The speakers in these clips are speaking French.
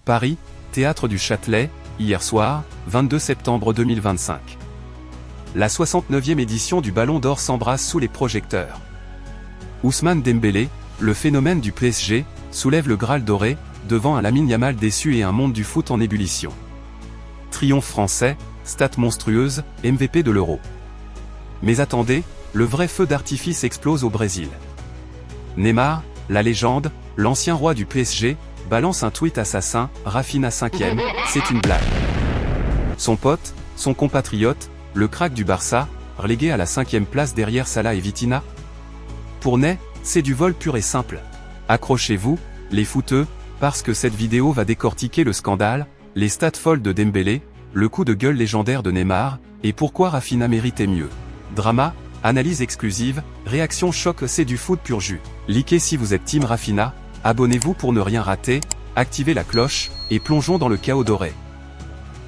Paris, Théâtre du Châtelet, hier soir, 22 septembre 2025. La 69e édition du Ballon d'Or s'embrasse sous les projecteurs. Ousmane Dembélé, le phénomène du PSG, soulève le Graal doré, devant un Lamine Yamal déçu et un monde du foot en ébullition. Triomphe français, stats monstrueuse, MVP de l'Euro. Mais attendez, le vrai feu d'artifice explose au Brésil. Neymar, la légende, l'ancien roi du PSG, balance un tweet assassin, Rafinha 5e, c'est une blague. Son pote, son compatriote, le crack du Barça, relégué à la 5e place derrière Salah et Vitinha. Pour Ney, c'est du vol pur et simple. Accrochez-vous, les footeux, parce que cette vidéo va décortiquer le scandale, les stats folles de Dembélé, le coup de gueule légendaire de Neymar, et pourquoi Rafinha méritait mieux. Drama, analyse exclusive, réaction choc, c'est du foot pur jus. Likez si vous êtes team Rafinha, abonnez-vous pour ne rien rater, activez la cloche, et plongeons dans le chaos doré.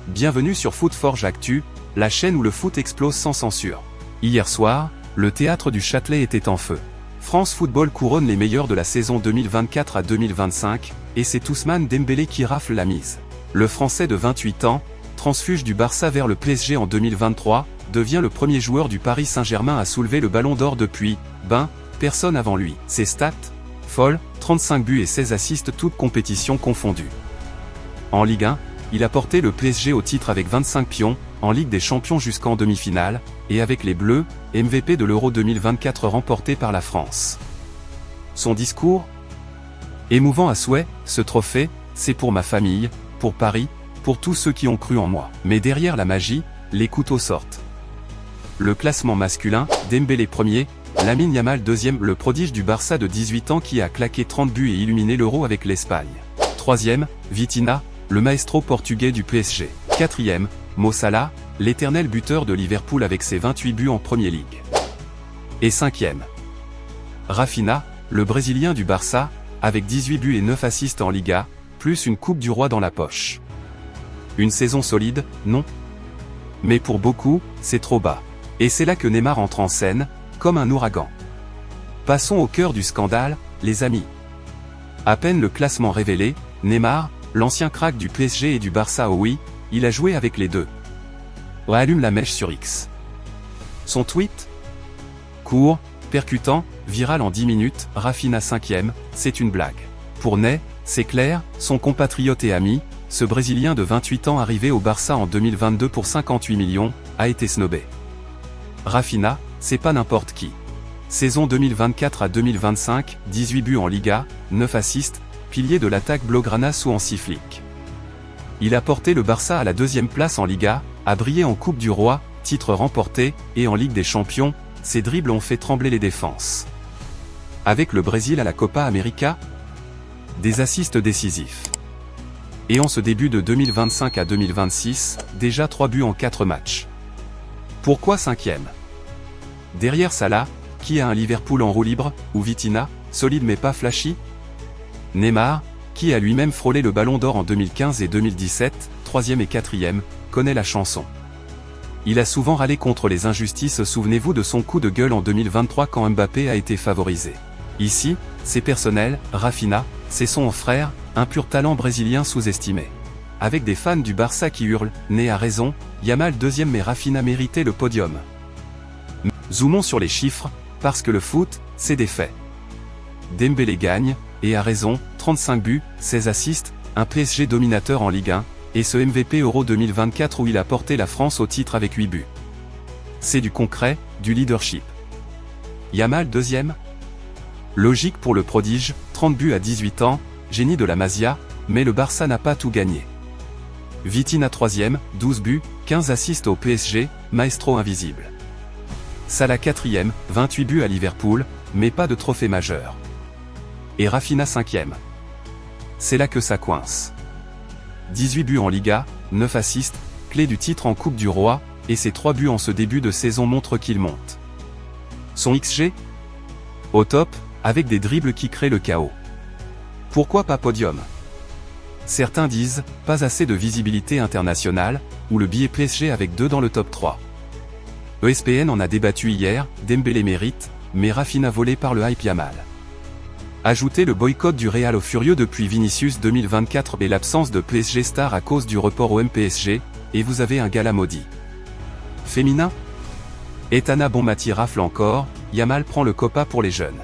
Bienvenue sur Footforge Actu, la chaîne où le foot explose sans censure. Hier soir, le théâtre du Châtelet était en feu. France Football couronne les meilleurs de la saison 2024 à 2025, et c'est Ousmane Dembélé qui rafle la mise. Le Français de 28 ans, transfuge du Barça vers le PSG en 2023, devient le premier joueur du Paris Saint-Germain à soulever le Ballon d'Or depuis, personne avant lui. Ses stats, folles, 35 buts et 16 assists toutes compétitions confondues. En Ligue 1, il a porté le PSG au titre avec 25 pions, en Ligue des Champions jusqu'en demi-finale, et avec les Bleus, MVP de l'Euro 2024 remporté par la France. Son discours ? Émouvant à souhait, ce trophée, c'est pour ma famille, pour Paris, pour tous ceux qui ont cru en moi. Mais derrière la magie, les couteaux sortent. Le classement masculin, Dembélé premier, Lamine Yamal deuxième, le prodige du Barça de 18 ans qui a claqué 30 buts et illuminé l'Euro avec l'Espagne. Troisième, Vitinha, le maestro portugais du PSG. Quatrième, Mo Salah, l'éternel buteur de Liverpool avec ses 28 buts en Premier League. Et cinquième, Rafinha, le Brésilien du Barça, avec 18 buts et 9 assists en Liga, plus une Coupe du Roi dans la poche. Une saison solide, non? Mais pour beaucoup, c'est trop bas. Et c'est là que Neymar entre en scène, comme un ouragan. Passons au cœur du scandale, les amis. À peine le classement révélé, Neymar, l'ancien crack du PSG et du Barça, oh oui, il a joué avec les deux. Allume la mèche sur X. Son tweet ? Court, percutant, viral en 10 minutes, Rafinha 5e, c'est une blague. Pour Ney, c'est clair, son compatriote et ami, ce Brésilien de 28 ans arrivé au Barça en 2022 pour 58 millions, a été snobé. Rafinha, c'est pas n'importe qui. Saison 2024 à 2025, 18 buts en Liga, 9 assists, pilier de l'attaque blaugrana sous Hansi Flick. Il a porté le Barça à la 2e place en Liga, a brillé en Coupe du Roi, titre remporté, et en Ligue des Champions, ses dribbles ont fait trembler les défenses. Avec le Brésil à la Copa América, des assists décisifs. Et en ce début de 2025 à 2026, déjà 3 buts en 4 matchs. Pourquoi 5e ? Derrière Salah, qui a un Liverpool en roue libre, ou Vitinha, solide mais pas flashy ? Neymar, qui a lui-même frôlé le Ballon d'Or en 2015 et 2017, 3e et 4e, connaît la chanson. Il a souvent râlé contre les injustices, souvenez-vous de son coup de gueule en 2023 quand Mbappé a été favorisé. Ici, c'est personnel, Rafinha, c'est son frère, un pur talent brésilien sous-estimé. Avec des fans du Barça qui hurlent, Ney a raison, Yamal 2e mais Rafinha méritait le podium. Zoomons sur les chiffres, parce que le foot, c'est des faits. Dembélé gagne, et a raison, 35 buts, 16 assists, un PSG dominateur en Ligue 1, et ce MVP Euro 2024 où il a porté la France au titre avec 8 buts. C'est du concret, du leadership. Yamal 2e ? Logique pour le prodige, 30 buts à 18 ans, génie de la Masia, mais le Barça n'a pas tout gagné. Vitinha 3e, 12 buts, 15 assists au PSG, maestro invisible. Salah 4e, 28 buts à Liverpool, mais pas de trophée majeur. Et Rafinha 5e. C'est là que ça coince. 18 buts en Liga, 9 assists, clé du titre en Coupe du Roi, et ses 3 buts en ce début de saison montrent qu'il monte. Son XG ? Au top, avec des dribbles qui créent le chaos. Pourquoi pas podium ? Certains disent, pas assez de visibilité internationale, ou le billet PSG avec 2 dans le top 3. ESPN en a débattu hier, Dembélé mérite, mais Rafinha volé par le hype Yamal. Ajoutez le boycott du Real au furieux depuis Vinicius 2024 et l'absence de PSG star à cause du report au MPSG, et vous avez un gala maudit. Féminin. Etana Bonmati rafle encore, Yamal prend le Copa pour les jeunes.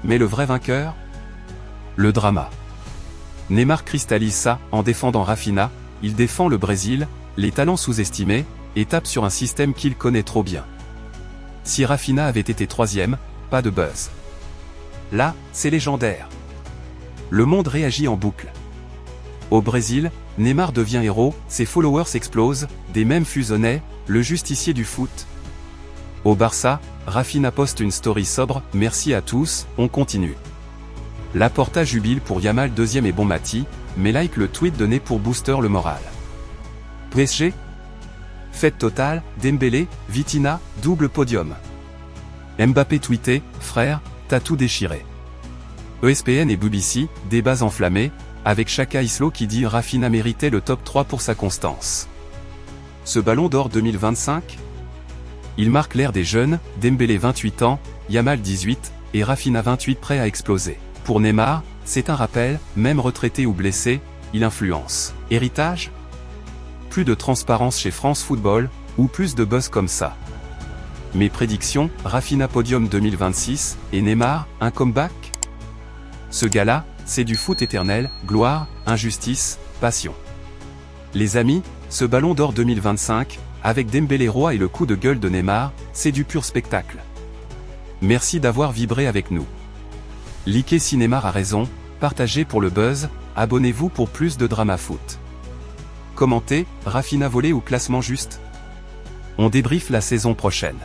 Mais le vrai vainqueur? Le drama. Neymar cristallise ça, en défendant Rafinha, il défend le Brésil, les talents sous-estimés, et tape sur un système qu'il connaît trop bien. Si Rafinha avait été troisième, pas de buzz. Là, c'est légendaire. Le monde réagit en boucle. Au Brésil, Neymar devient héros, ses followers explosent, des mèmes fusionnaient, le justicier du foot. Au Barça, Rafinha poste une story sobre, merci à tous, on continue. Laporta jubile pour Yamal deuxième et Bonmati, mais like le tweet donné pour booster le moral. PSG. Fête totale, Dembélé, Vitinha, double podium. Mbappé tweeté, frère, t'as tout déchiré. ESPN et BBC, débats enflammés, avec Chaka Islo qui dit Rafinha méritait le top 3 pour sa constance. Ce ballon d'or 2025? Il marque l'ère des jeunes, Dembélé 28 ans, Yamal 18, et Rafinha 28 prêt à exploser. Pour Neymar, c'est un rappel, même retraité ou blessé, il influence. Héritage? Plus de transparence chez France Football, ou plus de buzz comme ça. Mes prédictions, Rafinha podium 2026, et Neymar, un comeback? Ce gars-là, c'est du foot éternel, gloire, injustice, passion. Les amis, ce ballon d'or 2025, avec Dembélé roi et le coup de gueule de Neymar, c'est du pur spectacle. Merci d'avoir vibré avec nous. Likez si Neymar a raison, partagez pour le buzz, abonnez-vous pour plus de drama foot. Commentez, Rafinha volé ou classement juste? On débriefe la saison prochaine.